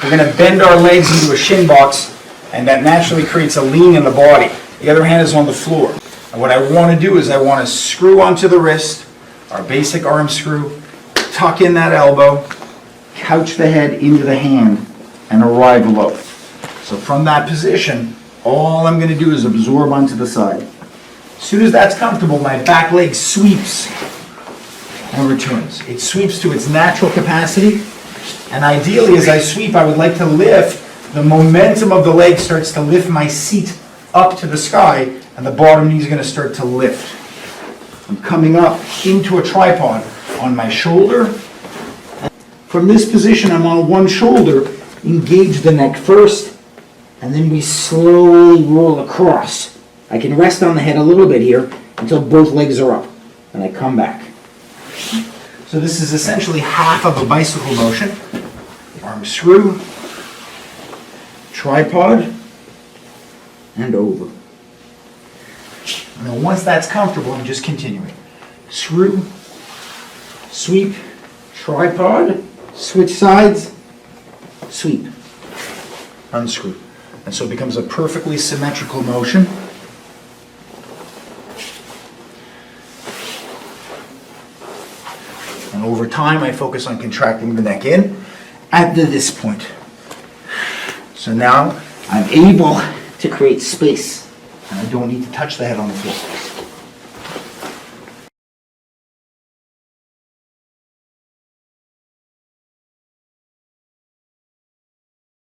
we're going to bend our legs into a shin box, and that naturally creates a lean in the body. The other hand is on the floor. And what I want to do is I want to screw onto the wrist, our basic arm screw, tuck in that elbow, couch the head into the hand, and arrive low. So from that position, all I'm going to do is absorb onto the side. As soon as that's comfortable, my back leg sweeps and returns. It sweeps to its natural capacity, and ideally as I sweep, I would like to lift. The momentum of the leg starts to lift my seat up to the sky, and the bottom knee is going to start to lift. I'm coming up into a tripod on my shoulder. From this position, I'm on one shoulder, engage the neck first, and then we slowly roll across. I can rest on the head a little bit here until both legs are up, and I come back. So this is essentially half of a bicycle motion. Arm screw, tripod, and over. Now once that's comfortable, I'm just continuing. Screw, sweep, tripod, switch sides, sweep, unscrew. And so it becomes a perfectly symmetrical motion. And over time, I focus on contracting the neck in at this point. So now I'm able to create space, and I don't need to touch the head on the floor.